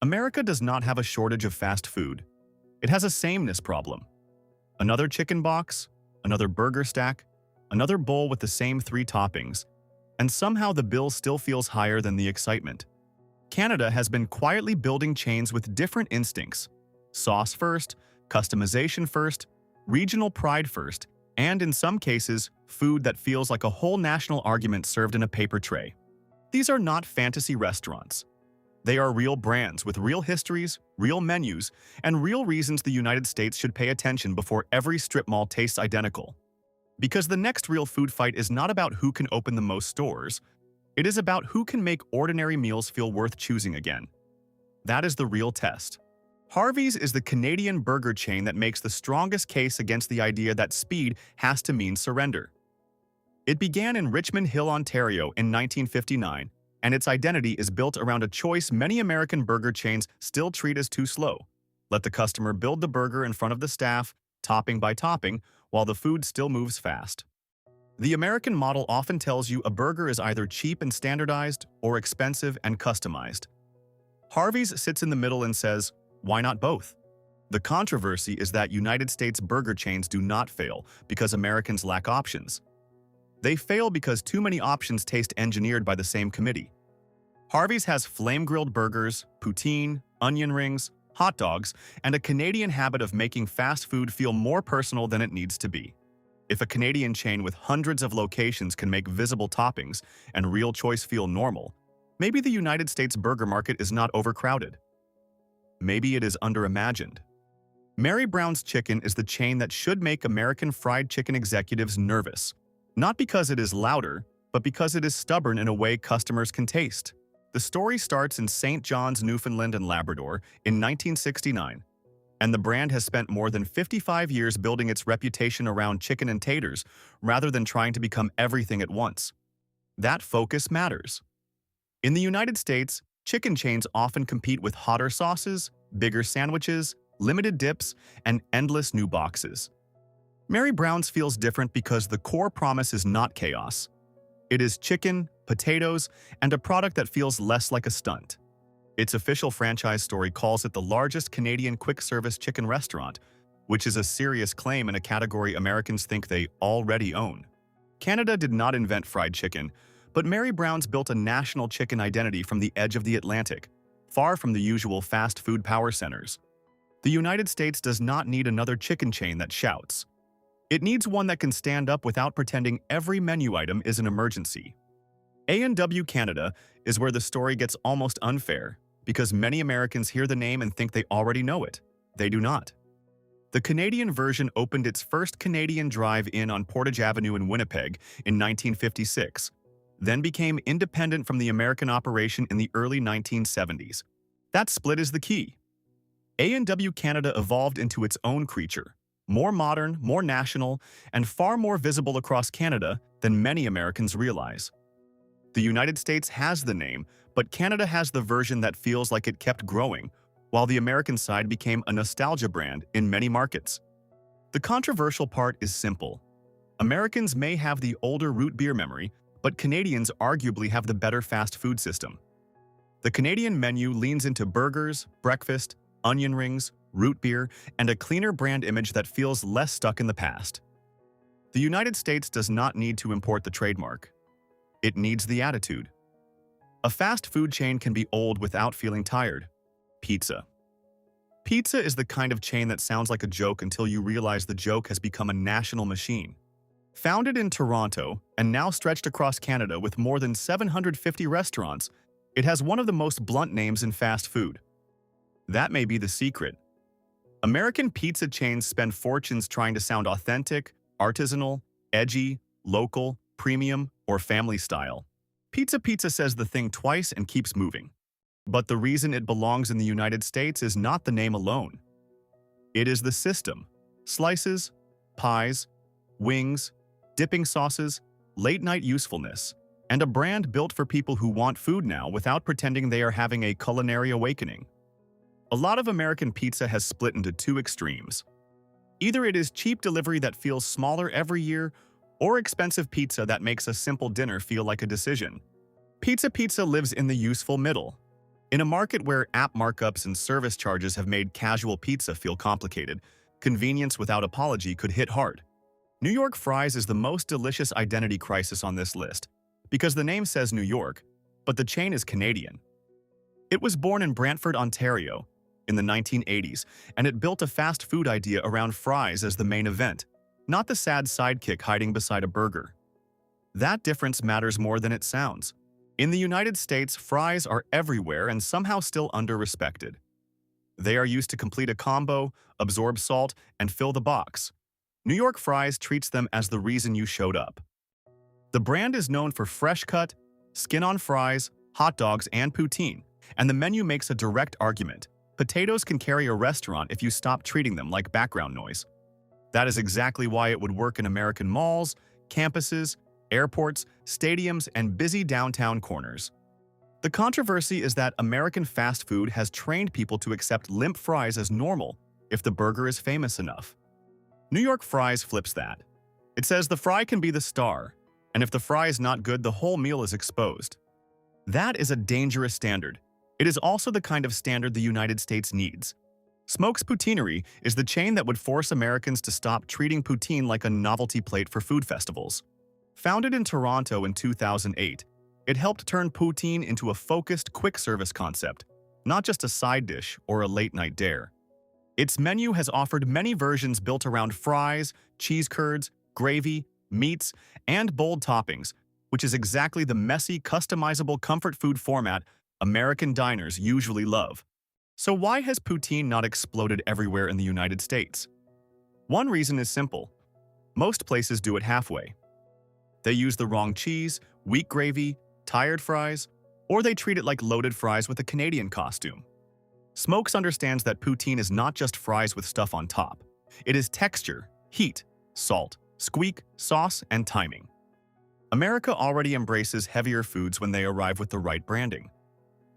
America does not have a shortage of fast food. It has a sameness problem. Another chicken box, another burger stack, another bowl with the same 3 toppings, and somehow the bill still feels higher than the excitement. Canada has been quietly building chains with different instincts: sauce first, customization first, regional pride first, and in some cases, food that feels like a whole national argument served in a paper tray. These are not fantasy restaurants. They are real brands with real histories, real menus, and real reasons the United States should pay attention before every strip mall tastes identical. Because the next real food fight is not about who can open the most stores, it is about who can make ordinary meals feel worth choosing again. That is the real test. Harvey's is the Canadian burger chain that makes the strongest case against the idea that speed has to mean surrender. It began in Richmond Hill, Ontario in 1959, and its identity is built around a choice many American burger chains still treat as too slow. Let the customer build the burger in front of the staff, topping by topping, while the food still moves fast. The American model often tells you a burger is either cheap and standardized or expensive and customized. Harvey's sits in the middle and says, why not both? The controversy is that United States burger chains do not fail because Americans lack options. They fail because too many options taste engineered by the same committee. Harvey's has flame-grilled burgers, poutine, onion rings, hot dogs, and a Canadian habit of making fast food feel more personal than it needs to be. If a Canadian chain with hundreds of locations can make visible toppings and real choice feel normal, maybe the United States burger market is not overcrowded. Maybe it is underimagined. Mary Brown's Chicken is the chain that should make American fried chicken executives nervous. Not because it is louder, but because it is stubborn in a way customers can taste. The story starts in St. John's, Newfoundland and Labrador in 1969, and the brand has spent more than 55 years building its reputation around chicken and taters rather than trying to become everything at once. That focus matters. In the United States, chicken chains often compete with hotter sauces, bigger sandwiches, limited dips, and endless new boxes. Mary Brown's feels different because the core promise is not chaos. It is chicken, potatoes, and a product that feels less like a stunt. Its official franchise story calls it the largest Canadian quick-service chicken restaurant, which is a serious claim in a category Americans think they already own. Canada did not invent fried chicken, but Mary Brown's built a national chicken identity from the edge of the Atlantic, far from the usual fast food power centers. The United States does not need another chicken chain that shouts. It needs one that can stand up without pretending every menu item is an emergency. A&W Canada is where the story gets almost unfair, because many Americans hear the name and think they already know it. They do not. The Canadian version opened its first Canadian drive-in on Portage Avenue in Winnipeg in 1956, then became independent from the American operation in the early 1970s. That split is the key. A&W Canada evolved into its own creature, more modern, more national, and far more visible across Canada than many Americans realize. The United States has the name, but Canada has the version that feels like it kept growing, while the American side became a nostalgia brand in many markets. The controversial part is simple. Americans may have the older root beer memory, but Canadians arguably have the better fast food system. The Canadian menu leans into burgers, breakfast, onion rings, root beer, and a cleaner brand image that feels less stuck in the past. The United States does not need to import the trademark. It needs the attitude. A fast food chain can be old without feeling tired. Pizza. Pizza is the kind of chain that sounds like a joke until you realize the joke has become a national machine. Founded in Toronto and now stretched across Canada with more than 750 restaurants, it has one of the most blunt names in fast food. That may be the secret. American pizza chains spend fortunes trying to sound authentic, artisanal, edgy, local, premium, or family style. Pizza says the thing twice and keeps moving. But the reason it belongs in the United States is not the name alone. It is the system. Slices, pies, wings, dipping sauces, late-night usefulness, and a brand built for people who want food now without pretending they are having a culinary awakening. A lot of American pizza has split into two extremes. Either it is cheap delivery that feels smaller every year, or expensive pizza that makes a simple dinner feel like a decision. Pizza lives in the useful middle. In a market where app markups and service charges have made casual pizza feel complicated, convenience without apology could hit hard. New York fries is the most delicious identity crisis on this list, because the name says New York, but the chain is Canadian. It was born in Brantford, Ontario, in the 1980s, and it built a fast food idea around fries as the main event, not the sad sidekick hiding beside a burger. That difference matters more than it sounds. In the United States, fries are everywhere and somehow still under-respected. They are used to complete a combo, absorb salt, and fill the box. New York Fries treats them as the reason you showed up. The brand is known for fresh cut, skin-on fries, hot dogs, and poutine, and the menu makes a direct argument. Potatoes can carry a restaurant if you stop treating them like background noise. That is exactly why it would work in American malls, campuses, airports, stadiums, and busy downtown corners. The controversy is that American fast food has trained people to accept limp fries as normal if the burger is famous enough. New York Fries flips that. It says the fry can be the star, and if the fry is not good, the whole meal is exposed. That is a dangerous standard. It is also the kind of standard the United States needs. Smoke's Poutinerie is the chain that would force Americans to stop treating poutine like a novelty plate for food festivals. Founded in Toronto in 2008, it helped turn poutine into a focused, quick-service concept, not just a side dish or a late-night dare. Its menu has offered many versions built around fries, cheese curds, gravy, meats, and bold toppings, which is exactly the messy, customizable comfort food format American diners usually love. So why has poutine not exploded everywhere in the United States? One reason is simple. Most places do it halfway. They use the wrong cheese, weak gravy, tired fries, or they treat it like loaded fries with a Canadian costume. Smokes understands that poutine is not just fries with stuff on top. It is texture, heat, salt, squeak, sauce, and timing. America already embraces heavier foods when they arrive with the right branding.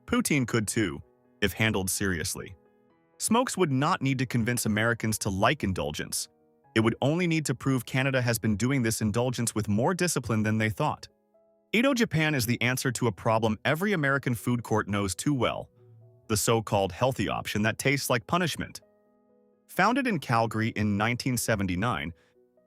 Poutine could too, if handled seriously. Smokes would not need to convince Americans to like indulgence. It would only need to prove Canada has been doing this indulgence with more discipline than they thought. Edo Japan is the answer to a problem every American food court knows too well: the so-called healthy option that tastes like punishment. Founded in Calgary in 1979,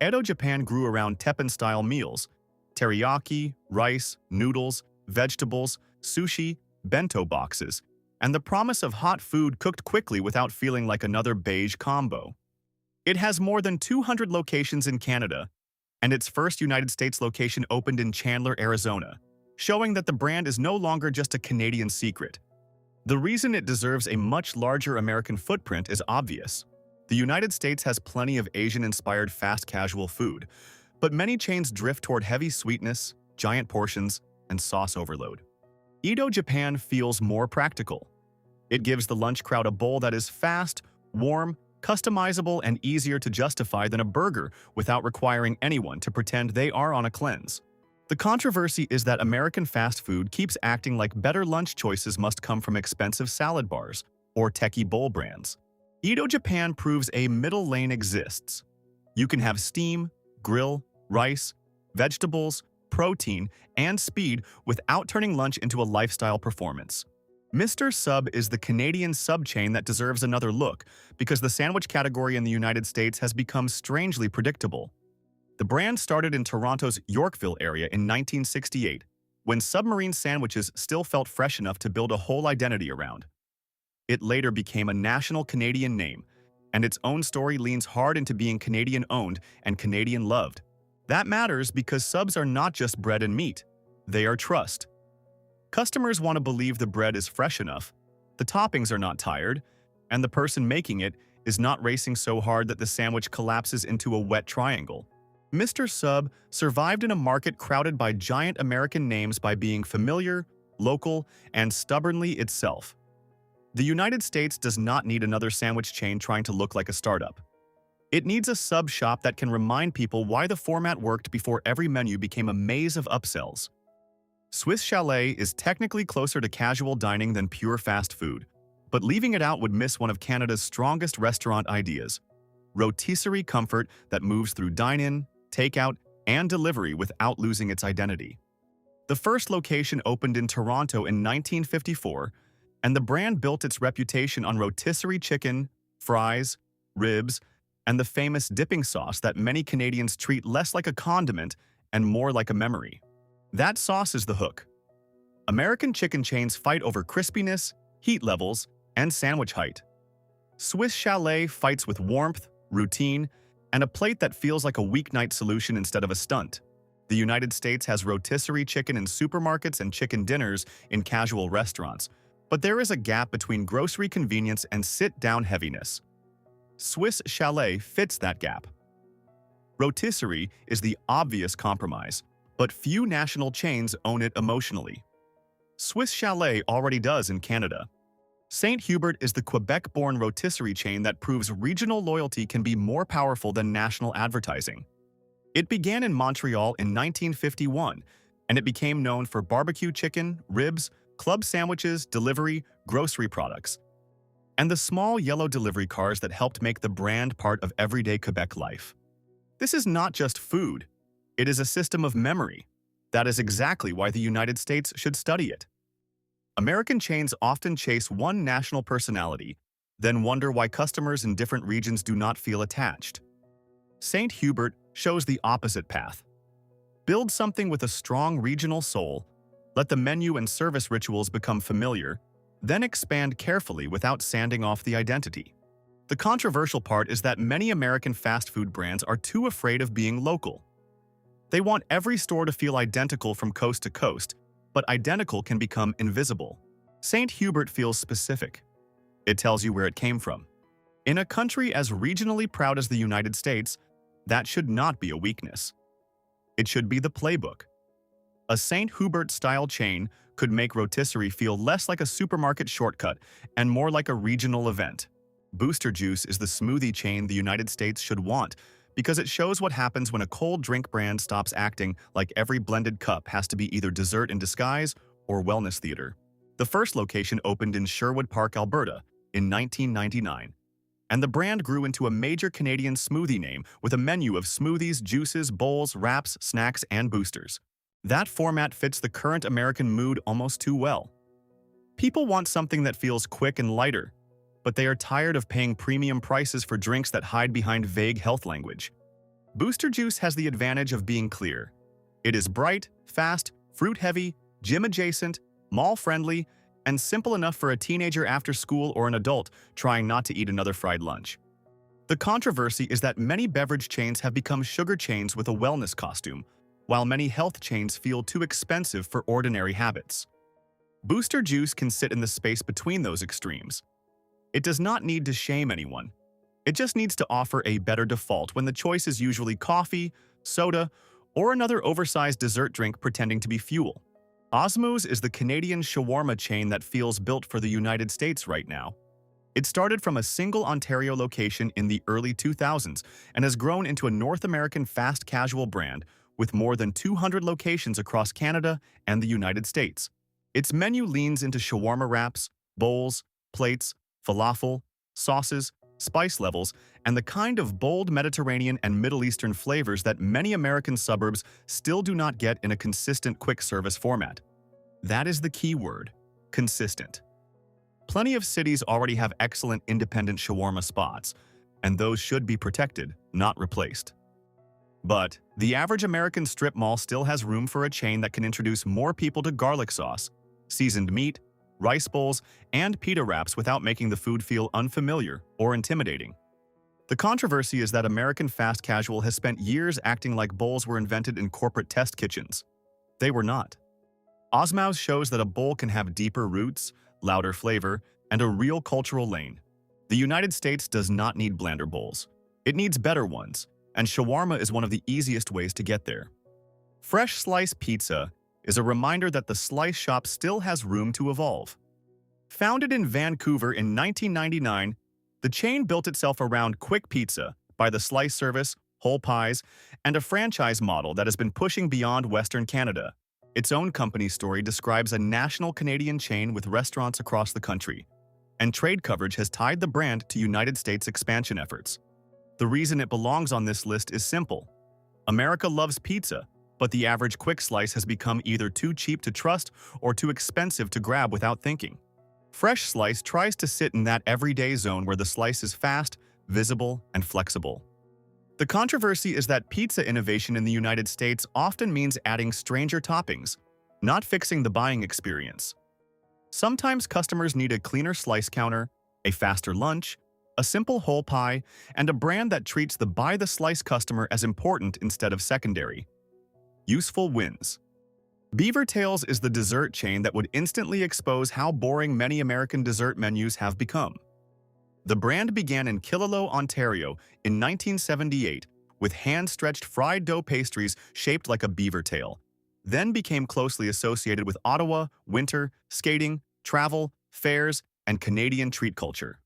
Edo Japan grew around teppan-style meals: teriyaki, rice, noodles, vegetables, sushi, bento boxes, and the promise of hot food cooked quickly without feeling like another beige combo. It has more than 200 locations in Canada, and its first United States location opened in Chandler, Arizona, showing that the brand is no longer just a Canadian secret. The reason it deserves a much larger American footprint is obvious. The United States has plenty of Asian-inspired fast casual food, but many chains drift toward heavy sweetness, giant portions, and sauce overload. Edo Japan feels more practical. It gives the lunch crowd a bowl that is fast, warm, customizable, and easier to justify than a burger without requiring anyone to pretend they are on a cleanse. The controversy is that American fast food keeps acting like better lunch choices must come from expensive salad bars or techie bowl brands. Edo Japan proves a middle lane exists. You can have steam, grill, rice, vegetables, protein, and speed without turning lunch into a lifestyle performance. Mr. Sub is the Canadian sub-chain that deserves another look because the sandwich category in the United States has become strangely predictable. The brand started in Toronto's Yorkville area in 1968, when submarine sandwiches still felt fresh enough to build a whole identity around. It later became a national Canadian name, and its own story leans hard into being Canadian-owned and Canadian-loved. That matters because subs are not just bread and meat, they are trust. Customers want to believe the bread is fresh enough, the toppings are not tired, and the person making it is not racing so hard that the sandwich collapses into a wet triangle. Mr. Sub survived in a market crowded by giant American names by being familiar, local, and stubbornly itself. The United States does not need another sandwich chain trying to look like a startup. It needs a sub shop that can remind people why the format worked before every menu became a maze of upsells. Swiss Chalet is technically closer to casual dining than pure fast food, but leaving it out would miss one of Canada's strongest restaurant ideas: rotisserie comfort that moves through dine-in, takeout, and delivery without losing its identity. The first location opened in Toronto in 1954, And the brand built its reputation on rotisserie chicken, fries, ribs, and the famous dipping sauce that many Canadians treat less like a condiment and more like a memory. That sauce is the hook. American chicken chains fight over crispiness, heat levels, and sandwich height. Swiss Chalet fights with warmth, routine, and a plate that feels like a weeknight solution instead of a stunt. The United States has rotisserie chicken in supermarkets and chicken dinners in casual restaurants, but there is a gap between grocery convenience and sit-down heaviness. Swiss Chalet fits that gap. Rotisserie is the obvious compromise, but few national chains own it emotionally. Swiss Chalet already does in Canada. St. Hubert is the Quebec-born rotisserie chain that proves regional loyalty can be more powerful than national advertising. It began in Montreal in 1951, and it became known for barbecue chicken, ribs, club sandwiches, delivery, grocery products, and the small yellow delivery cars that helped make the brand part of everyday Quebec life. This is not just food. It is a system of memory. That is exactly why the United States should study it. American chains often chase one national personality, then wonder why customers in different regions do not feel attached. St. Hubert shows the opposite path. Build something with a strong regional soul, let the menu and service rituals become familiar, then expand carefully without sanding off the identity. The controversial part is that many American fast food brands are too afraid of being local. They want every store to feel identical from coast to coast, but identical can become invisible. St. Hubert feels specific. It tells you where it came from. In a country as regionally proud as the United States, that should not be a weakness. It should be the playbook. A St. Hubert-style chain could make rotisserie feel less like a supermarket shortcut and more like a regional event. Booster Juice is the smoothie chain the United States should want because it shows what happens when a cold drink brand stops acting like every blended cup has to be either dessert in disguise or wellness theater. The first location opened in Sherwood Park, Alberta, in 1999. And the brand grew into a major Canadian smoothie name with a menu of smoothies, juices, bowls, wraps, snacks, and boosters. That format fits the current American mood almost too well. People want something that feels quick and lighter, but they are tired of paying premium prices for drinks that hide behind vague health language. Booster Juice has the advantage of being clear. It is bright, fast, fruit-heavy, gym-adjacent, mall-friendly, and simple enough for a teenager after school or an adult trying not to eat another fried lunch. The controversy is that many beverage chains have become sugar chains with a wellness costume, while many health chains feel too expensive for ordinary habits. Booster Juice can sit in the space between those extremes. It does not need to shame anyone. It just needs to offer a better default when the choice is usually coffee, soda, or another oversized dessert drink pretending to be fuel. Osmow's is the Canadian shawarma chain that feels built for the United States right now. It started from a single Ontario location in the early 2000s and has grown into a North American fast casual brand with more than 200 locations across Canada and the United States. Its menu leans into shawarma wraps, bowls, plates, falafel, sauces, spice levels, and the kind of bold Mediterranean and Middle Eastern flavors that many American suburbs still do not get in a consistent quick-service format. That is the key word: consistent. Plenty of cities already have excellent independent shawarma spots, and those should be protected, not replaced. But the average American strip mall still has room for a chain that can introduce more people to garlic sauce, seasoned meat, rice bowls, and pita wraps without making the food feel unfamiliar or intimidating. The controversy is that American fast casual has spent years acting like bowls were invented in corporate test kitchens. They were not. Osmow's shows that a bowl can have deeper roots, louder flavor, and a real cultural lane. The United States does not need blander bowls. It needs better ones, and shawarma is one of the easiest ways to get there. Fresh slice pizza is a reminder that the slice shop still has room to evolve. Founded in Vancouver in 1999, the chain built itself around quick pizza by the slice service, whole pies, and a franchise model that has been pushing beyond Western Canada. Its own company story describes a national Canadian chain with restaurants across the country, and trade coverage has tied the brand to United States expansion efforts. The reason it belongs on this list is simple. America loves pizza, but the average quick slice has become either too cheap to trust or too expensive to grab without thinking. Fresh Slice tries to sit in that everyday zone where the slice is fast, visible, and flexible. The controversy is that pizza innovation in the United States often means adding stranger toppings, not fixing the buying experience. Sometimes customers need a cleaner slice counter, a faster lunch, a simple whole pie, and a brand that treats the buy-the-slice customer as important instead of secondary. Useful wins. BeaverTails is the dessert chain that would instantly expose how boring many American dessert menus have become. The brand began in Killaloe, Ontario in 1978 with hand-stretched fried dough pastries shaped like a beaver tail, then became closely associated with Ottawa, winter, skating, travel, fairs, and Canadian treat culture.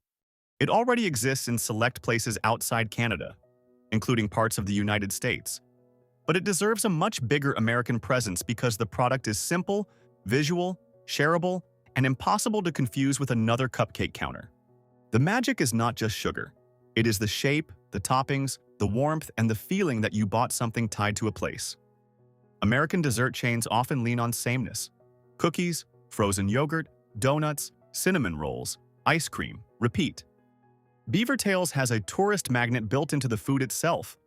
It already exists in select places outside Canada, including parts of the United States. But it deserves a much bigger American presence because the product is simple, visual, shareable, and impossible to confuse with another cupcake counter. The magic is not just sugar. It is the shape, the toppings, the warmth, and the feeling that you bought something tied to a place. American dessert chains often lean on sameness. Cookies, frozen yogurt, donuts, cinnamon rolls, ice cream, repeat. BeaverTails has a tourist magnet built into the food itself.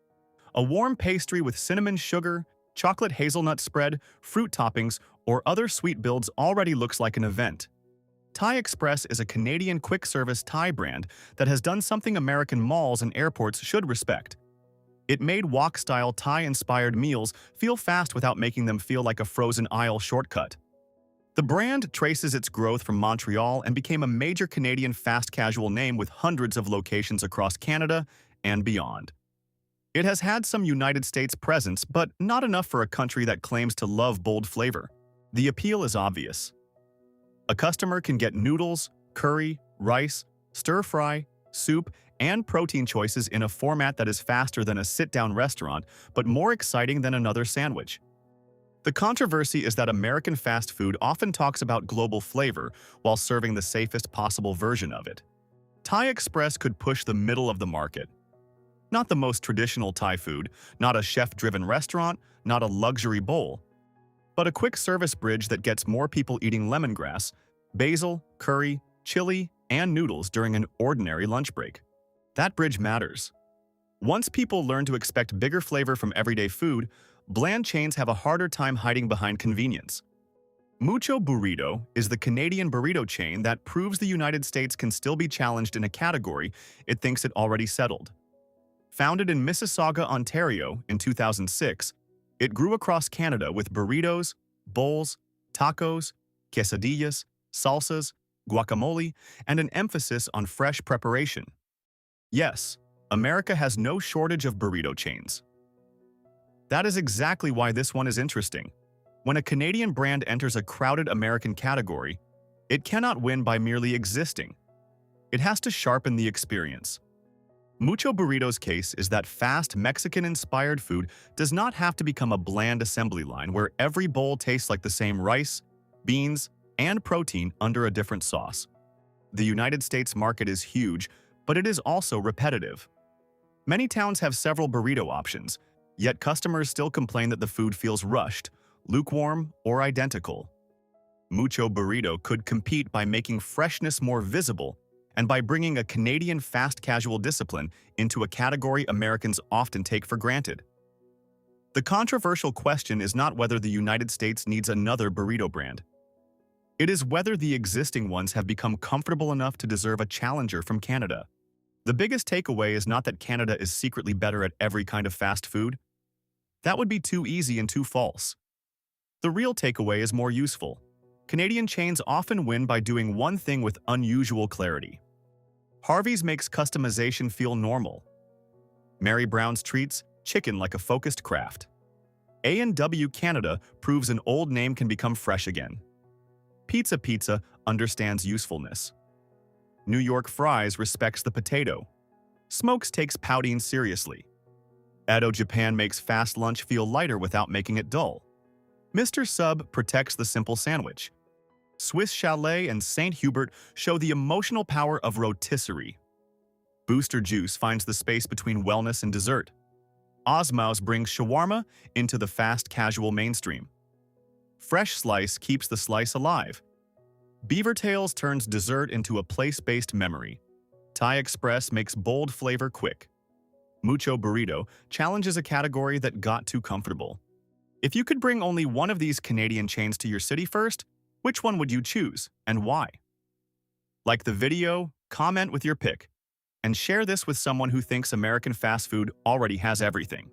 A warm pastry with cinnamon sugar, chocolate hazelnut spread, fruit toppings, or other sweet builds already looks like an event. Thai Express is a Canadian quick-service Thai brand that has done something American malls and airports should respect. It made wok-style Thai-inspired meals feel fast without making them feel like a frozen aisle shortcut. The brand traces its growth from Montreal and became a major Canadian fast casual name with hundreds of locations across Canada and beyond. It has had some United States presence, but not enough for a country that claims to love bold flavor. The appeal is obvious. A customer can get noodles, curry, rice, stir-fry, soup, and protein choices in a format that is faster than a sit-down restaurant, but more exciting than another sandwich. The controversy is that American fast food often talks about global flavor while serving the safest possible version of it. Thai Express could push the middle of the market. Not the most traditional Thai food, not a chef-driven restaurant, not a luxury bowl, but a quick-service bridge that gets more people eating lemongrass, basil, curry, chili, and noodles during an ordinary lunch break. That bridge matters. Once people learn to expect bigger flavor from everyday food, bland chains have a harder time hiding behind convenience. Mucho Burrito is the Canadian burrito chain that proves the United States can still be challenged in a category it thinks it already settled. Founded in Mississauga, Ontario in 2006, it grew across Canada with burritos, bowls, tacos, quesadillas, salsas, guacamole, and an emphasis on fresh preparation. Yes, America has no shortage of burrito chains. That is exactly why this one is interesting. When a Canadian brand enters a crowded American category, it cannot win by merely existing. It has to sharpen the experience. Mucho Burrito's case is that fast Mexican-inspired food does not have to become a bland assembly line where every bowl tastes like the same rice, beans, and protein under a different sauce. The United States market is huge, but it is also repetitive. Many towns have several burrito options, yet customers still complain that the food feels rushed, lukewarm, or identical. Mucho Burrito could compete by making freshness more visible and by bringing a Canadian fast casual discipline into a category Americans often take for granted. The controversial question is not whether the United States needs another burrito brand. It is whether the existing ones have become comfortable enough to deserve a challenger from Canada. The biggest takeaway is not that Canada is secretly better at every kind of fast food. That would be too easy and too false. The real takeaway is more useful. Canadian chains often win by doing one thing with unusual clarity. Harvey's makes customization feel normal. Mary Brown's treats chicken like a focused craft. A&W Canada proves an old name can become fresh again. Pizza understands usefulness. New York Fries respects the potato. Smokes takes poutine seriously. Edo Japan makes fast lunch feel lighter without making it dull. Mr. Sub protects the simple sandwich. Swiss Chalet and St. Hubert show the emotional power of rotisserie. Booster Juice finds the space between wellness and dessert. Osmow's brings shawarma into the fast casual mainstream. Fresh Slice keeps the slice alive. BeaverTails turns dessert into a place-based memory. Thai Express makes bold flavor quick. Mucho Burrito challenges a category that got too comfortable. If you could bring only one of these Canadian chains to your city first, which one would you choose and why? Like the video, comment with your pick, and share this with someone who thinks American fast food already has everything.